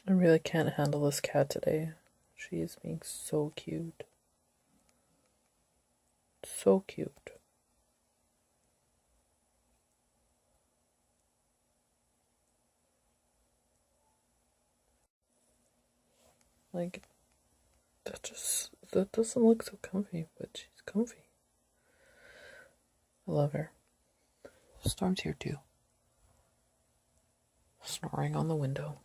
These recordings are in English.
I really can't handle this cat today. She is being so cute. So cute. Like, that doesn't look so comfy, but she's comfy. I love her. Storm's here too. Snoring on the window.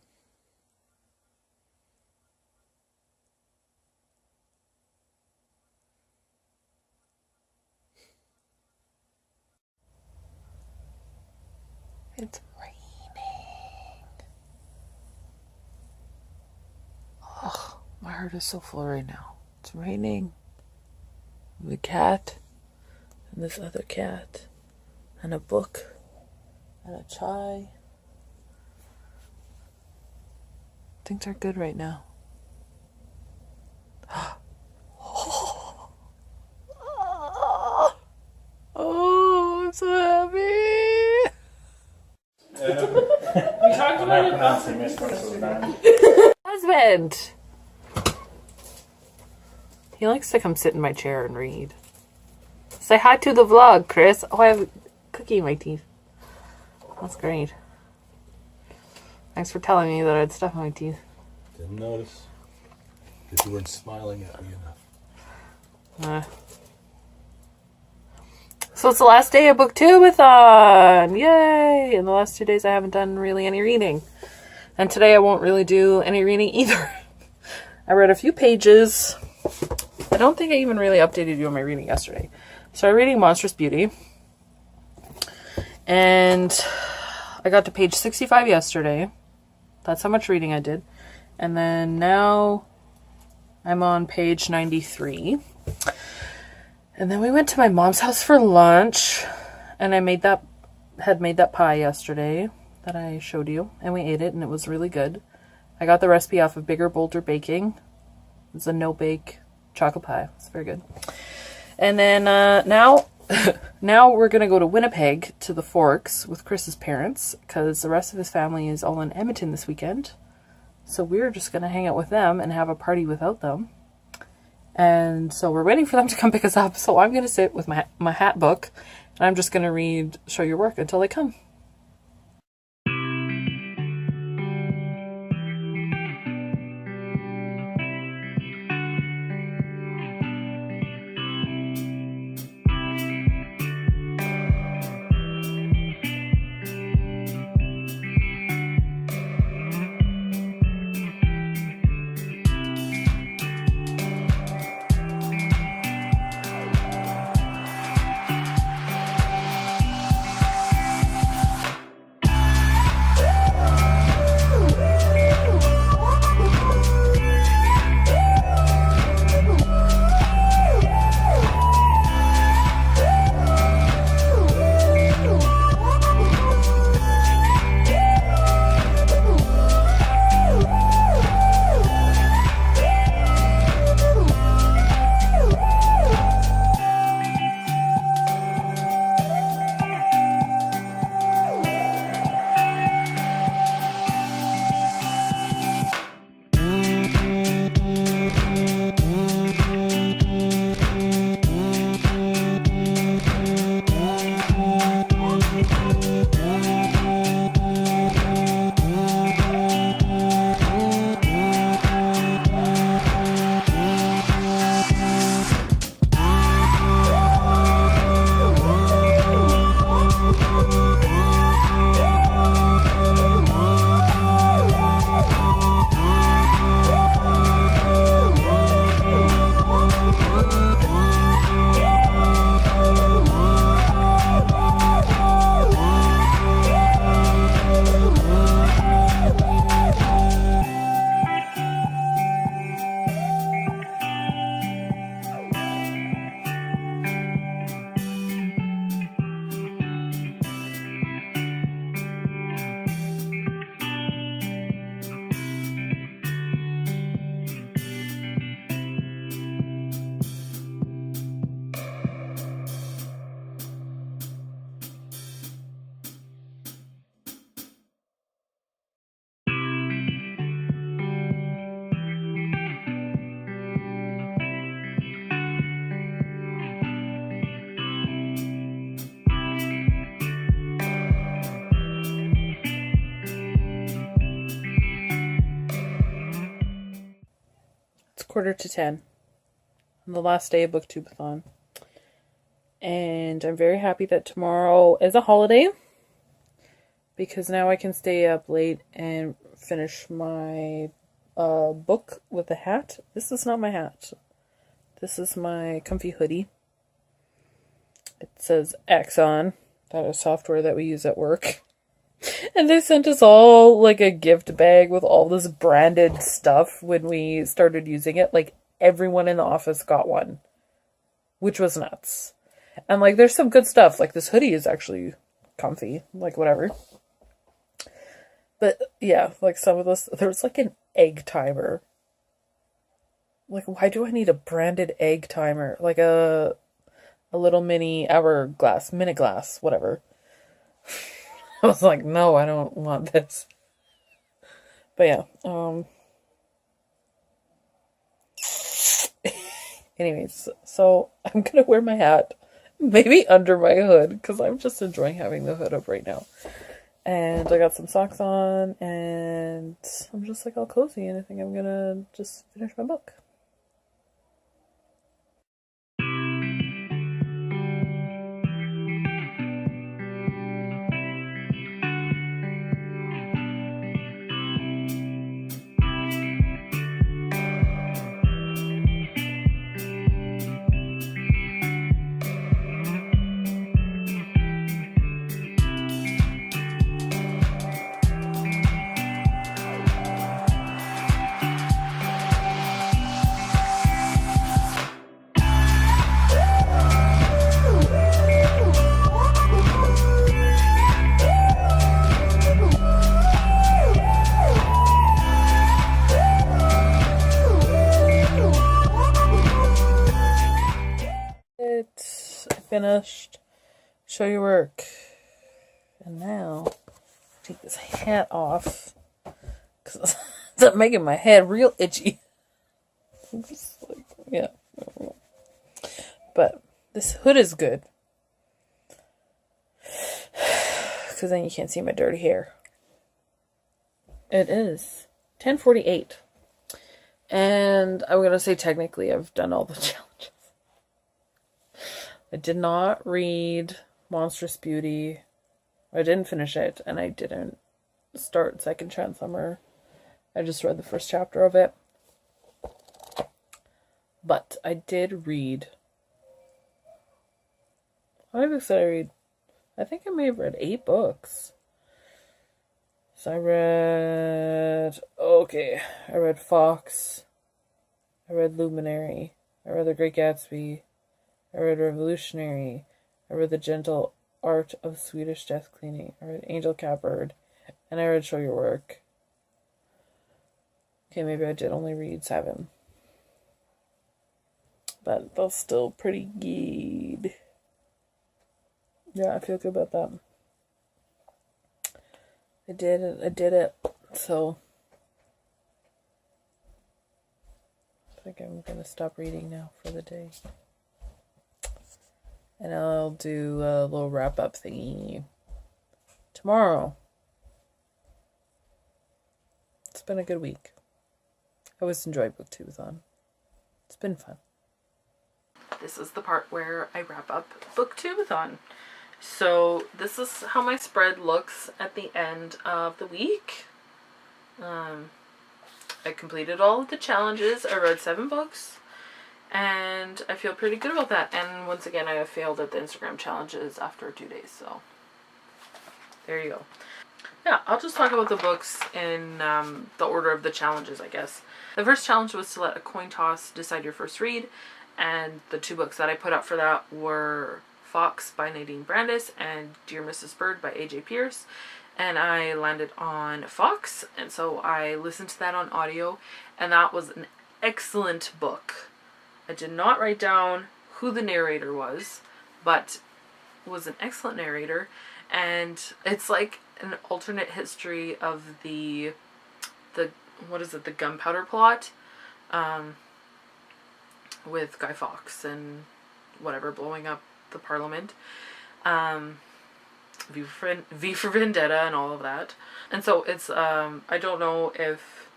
It's raining. Oh, my heart is so full right now. It's raining. The cat, and this other cat, and a book, and a chai. Things are good right now. Oh, I'm so happy. We talked about it Husband. He likes to come sit in my chair and read. Say hi to the vlog, Chris. Oh, I have a cookie in my teeth. That's great. Thanks for telling me that I had stuff in my teeth. Didn't notice. Because you weren't smiling at me enough. So it's the last day of book 2-a-thon. Yay! And the last 2 days I haven't done really any reading. And today I won't really do any reading either. I read a few pages. I don't think I even really updated you on my reading yesterday. So I'm reading Monstrous Beauty. And I got to page 65 yesterday. That's how much reading I did. And then now I'm on page 93. And then we went to my mom's house for lunch. And I had made that pie yesterday that I showed you. And we ate it and it was really good. I got the recipe off of Bigger Bolder Baking. It's a no-bake chocolate pie. It's very good. And then now we're going to go to Winnipeg to the Forks with Chris's parents because the rest of his family is all in Edmonton this weekend. So we're just going to hang out with them and have a party without them. And so we're waiting for them to come pick us up. So I'm going to sit with my hat book and I'm just going to read Show Your Work until they come. 9:45 on the last day of Booktubeathon. And I'm very happy that tomorrow is a holiday, because now I can stay up late and finish my book with a hat. This is not my hat. This is my comfy hoodie. It says Axon. That is software that we use at work. And they sent us all like a gift bag with all this branded stuff when we started using it. Like, everyone in the office got one, which was nuts. And like, there's some good stuff. Like, this hoodie is actually comfy, like whatever. But yeah, like some of this, there's like an egg timer. Like, why do I need a branded egg timer? Like a little mini hourglass, minute glass, whatever. I was like, no, I don't want this. But yeah, anyways, so I'm gonna wear my hat, maybe under my hood, because I'm just enjoying having the hood up right now. And I got some socks on, and I'm just like all cozy, and I think I'm gonna just finish my book. Finished. Show your work. And now, take this hat off, because it's making my head real itchy. I'm just like, yeah. But this hood is good, because then you can't see my dirty hair. It is 10:48. And I'm going to say technically I've done all the challenges. I did not read Monstrous Beauty. I didn't finish it, and I didn't start Second Chance Summer. I just read the first chapter of it. But I did read... How many books did I read? I think I may have read 8 books. So I read... I read Fox. I read Luminary. I read The Great Gatsby. I read Revolutionary. I read The Gentle Art of Swedish Death Cleaning. I read Angel Catbird. And I read Show Your Work. Okay, maybe I did only read 7. But that's still pretty good. Yeah, I feel good about that. I did it. So I think I'm going to stop reading now for the day. And I'll do a little wrap-up thingy tomorrow. It's been a good week. I always enjoy Booktubeathon. It's been fun. This is the part where I wrap up Booktubeathon. So this is how my spread looks at the end of the week. I completed all of the challenges. I read 7 books. And I feel pretty good about that. And once again, I have failed at the Instagram challenges after 2 days. So there you go. Yeah, I'll just talk about the books in the order of the challenges, I guess. The first challenge was to let a coin toss decide your first read. And the 2 books that I put up for that were Fox by Nadine Brandis and Dear Mrs. Bird by A.J. Pierce. And I landed on Fox. And so I listened to that on audio. And that was an excellent book. I did not write down who the narrator was, but was an excellent narrator. And it's like an alternate history of the gunpowder plot, with Guy Fawkes and whatever, blowing up the Parliament, V for Vendetta and all of that. And so it's, I don't know if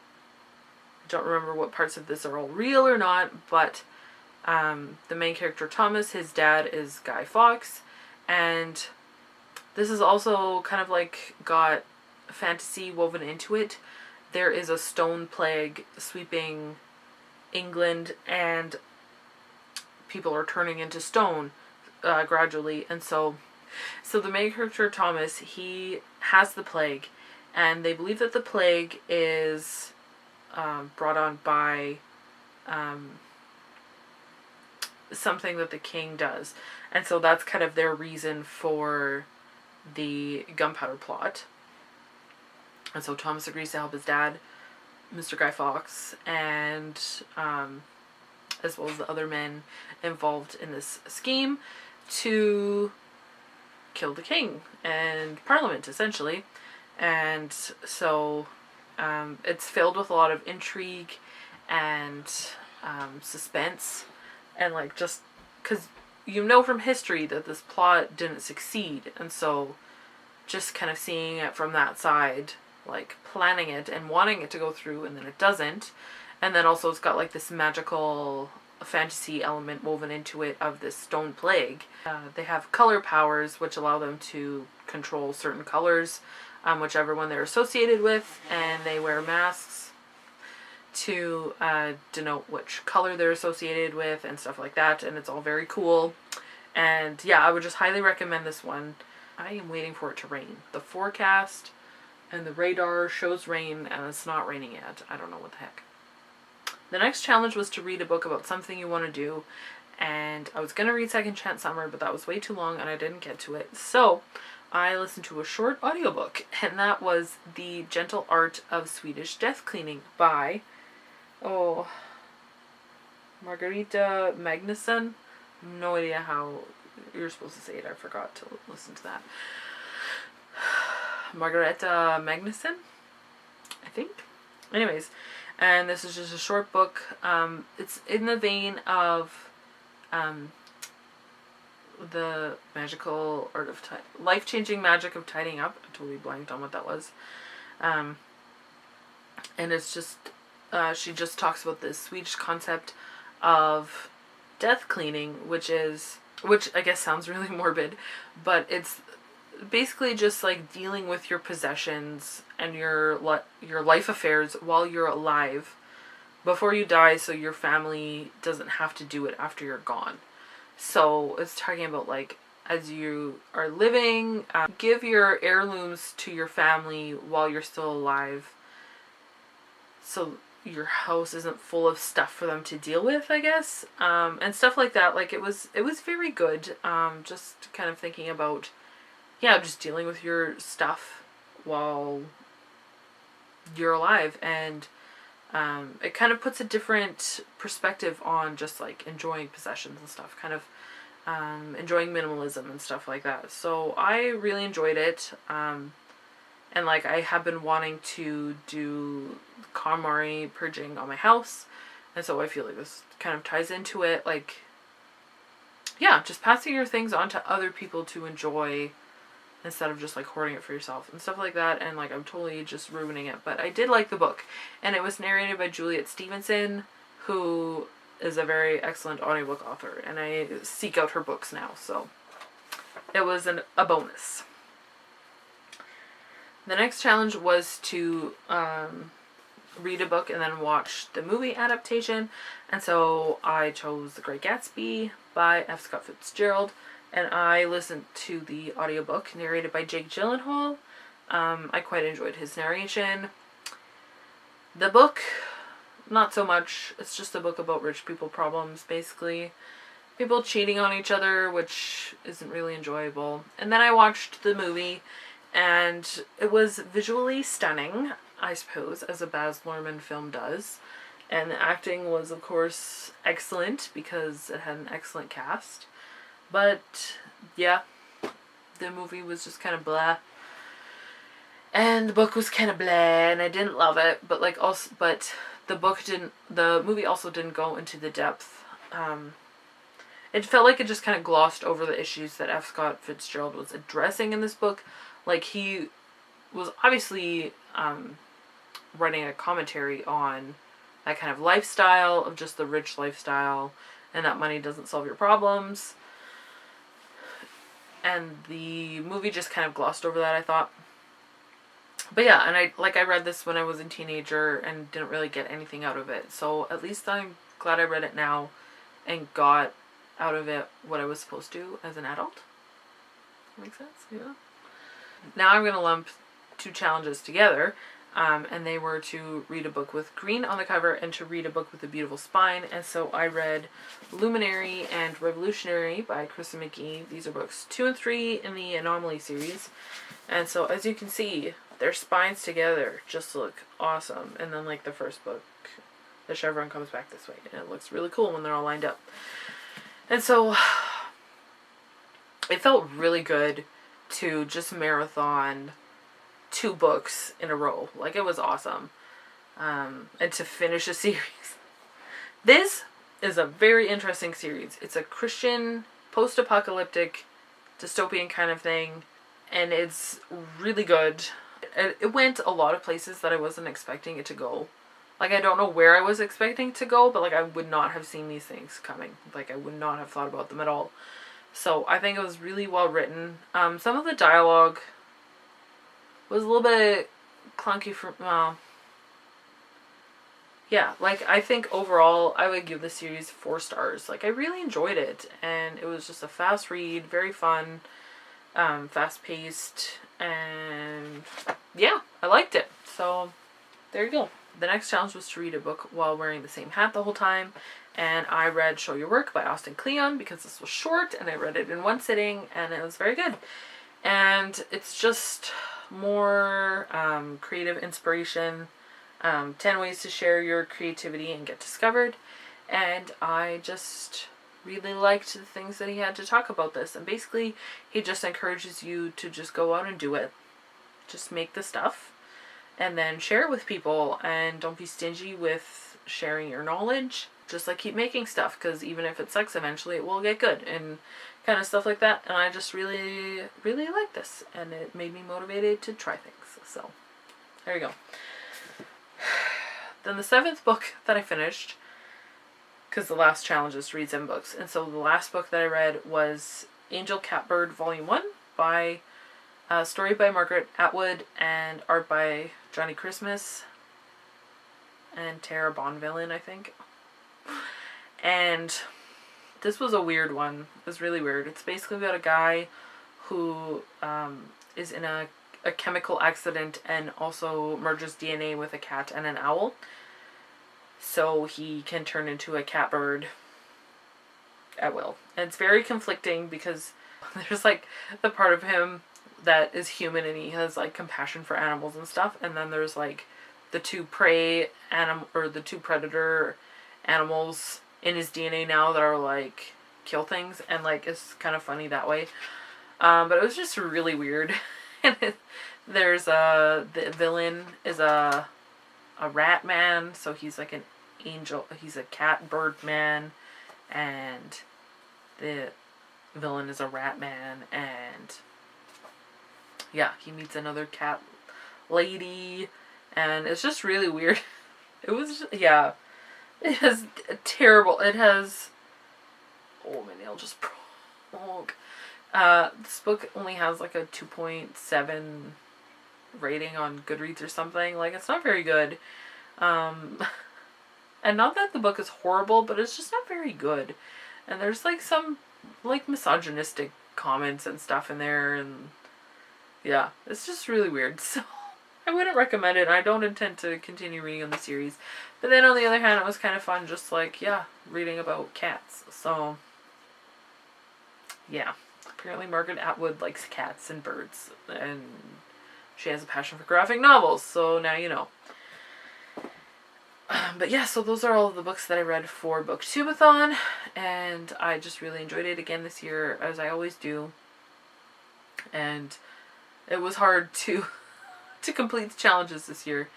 don't remember what parts of this are all real or not, but the main character Thomas, his dad is Guy Fawkes, and this is also kind of like got fantasy woven into it. There is a stone plague sweeping England, and people are turning into stone gradually, and so the main character Thomas, he has the plague, and they believe that the plague is brought on by something that the king does, and so that's kind of their reason for the gunpowder plot. And so Thomas agrees to help his dad, Mr. Guy Fawkes, and as well as the other men involved in this scheme to kill the king and Parliament, essentially. And so it's filled with a lot of intrigue and suspense, and like, just because you know from history that this plot didn't succeed, and so just kind of seeing it from that side, like planning it and wanting it to go through, and then it doesn't. And then also it's got like this magical fantasy element woven into it of this stone plague. They have color powers which allow them to control certain colors, whichever one they're associated with, and they wear masks to denote which color they're associated with and stuff like that, and it's all very cool. And yeah, I would just highly recommend this one. I am waiting for it to rain. The forecast and the radar shows rain, and it's not raining yet. I don't know what the heck. The next challenge was to read a book about something you want to do, and I was going to read Second Chance Summer, but that was way too long and I didn't get to it. So I listened to a short audiobook, and that was The Gentle Art of Swedish Death Cleaning by Margareta Magnusson. No idea how you're supposed to say it. I forgot to listen to that. Margareta Magnusson, I think. Anyways, and this is just a short book. It's in the vein of the magical art of life-changing magic of tidying up. I totally blanked on what that was. And it's just she just talks about this Swedish concept of death cleaning, which I guess sounds really morbid, but it's basically just like dealing with your possessions and your life affairs while you're alive before you die, so your family doesn't have to do it after you're gone. So it's talking about, like, as you are living, give your heirlooms to your family while you're still alive, so your house isn't full of stuff for them to deal with, I guess, and stuff like that. Like, it was very good. Just kind of thinking about, yeah, just dealing with your stuff while you're alive, and it kind of puts a different perspective on just like enjoying possessions and stuff, kind of enjoying minimalism and stuff like that. So I really enjoyed it, and like, I have been wanting to do KonMari purging on my house, and so I feel like this kind of ties into it. Like, yeah, just passing your things on to other people to enjoy instead of just like hoarding it for yourself and stuff like that. And like, I'm totally just ruining it, but I did like the book, and it was narrated by Juliet Stevenson, who is a very excellent audiobook author, and I seek out her books now, so it was a bonus. The next challenge was to read a book and then watch the movie adaptation, and so I chose The Great Gatsby by F. Scott Fitzgerald, and I listened to the audiobook narrated by Jake Gyllenhaal. I quite enjoyed his narration. The book, not so much. It's just a book about rich people problems, basically. People cheating on each other, which isn't really enjoyable. And then I watched the movie, and it was visually stunning, I suppose, as a Baz Luhrmann film does. And the acting was, of course, excellent because it had an excellent cast. But yeah, the movie was just kind of blah, and the book was kind of blah, and I didn't love it. But like, also, but the movie also didn't go into the depth. It felt like it just kind of glossed over the issues that F. Scott Fitzgerald was addressing in this book. Like, he was obviously writing a commentary on that kind of lifestyle of just the rich lifestyle, and that money doesn't solve your problems. And the movie just kind of glossed over that, I thought. But yeah, and I read this when I was a teenager and didn't really get anything out of it. So at least I'm glad I read it now and got out of it what I was supposed to as an adult. Makes sense? Yeah. Now I'm going to lump two challenges together. And they were to read a book with green on the cover and to read a book with a beautiful spine. And so I read Luminary and Revolutionary by Kristen McGee. These are books 2 and 3 in the Anomaly series. And so as you can see, their spines together just look awesome. And then like the first book, the chevron comes back this way. And it looks really cool when they're all lined up. And so it felt really good to just marathon 2 books in a row. Like, it was awesome. And to finish a series. This is a very interesting series. It's a Christian, post-apocalyptic, dystopian kind of thing. And it's really good. It went a lot of places that I wasn't expecting it to go. Like, I don't know where I was expecting to go, but like, I would not have seen these things coming. Like, I would not have thought about them at all. So I think it was really well written. Some of the dialogue was a little bit clunky for, yeah, like, I think overall I would give the series 4 stars. Like, I really enjoyed it, and it was just a fast read, very fun, fast paced, and yeah, I liked it. So there you go. The next challenge was to read a book while wearing the same hat the whole time, and I read Show Your Work by Austin Kleon because this was short, and I read it in one sitting, and it was very good. And it's just more creative inspiration, 10 ways to share your creativity and get discovered. And I just really liked the things that he had to talk about this. And basically, he just encourages you to just go out and do it. Just make the stuff and then share it with people, and don't be stingy with sharing your knowledge. Just like keep making stuff, because even if it sucks, eventually it will get good and kind of stuff like that. And I just really, really like this, and it made me motivated to try things. So there you go. Then the 7th book that I finished, because the last challenge is to read 7 books, and so the last book that I read was Angel Catbird Volume 1 by story by Margaret Atwood and art by Johnny Christmas and Tara Bonvillain, I think. And this was a weird one. It was really weird. It's basically about a guy who is in a chemical accident and also merges DNA with a cat and an owl. So he can turn into a catbird at will. And it's very conflicting because there's like the part of him that is human and he has like compassion for animals and stuff. And then there's like the 2 prey animal, or the 2 predator animals in his DNA now that are like kill things, and like it's kind of funny that way. But it was just really weird. And there's the villain is a rat man, so he's like an angel, he's a cat bird man, and the villain is a rat man, and yeah, he meets another cat lady, and it's just really weird. It was, yeah. It has terrible, it has, oh, my nail just broke. This book only has like a 2.7 rating on Goodreads or something. Like, it's not very good. And not that the book is horrible, but it's just not very good. And there's like some like misogynistic comments and stuff in there, and yeah, it's just really weird. So I wouldn't recommend it. I don't intend to continue reading on the series. But then on the other hand, it was kind of fun just like, yeah, reading about cats. So yeah, apparently Margaret Atwood likes cats and birds, and she has a passion for graphic novels, so now you know. But yeah, so those are all of the books that I read for Booktubeathon, and I just really enjoyed it again this year, as I always do. And it was hard to complete the challenges this year,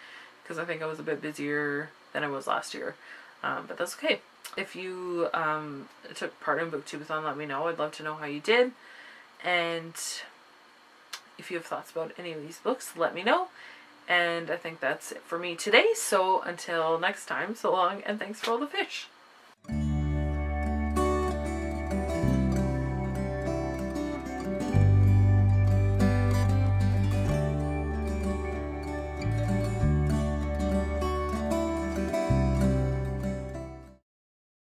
because I think I was a bit busier than I was last year. But that's okay. If you took part in Booktubeathon, let me know. I'd love to know how you did. And if you have thoughts about any of these books, let me know. And I think that's it for me today. So until next time, so long and thanks for all the fish.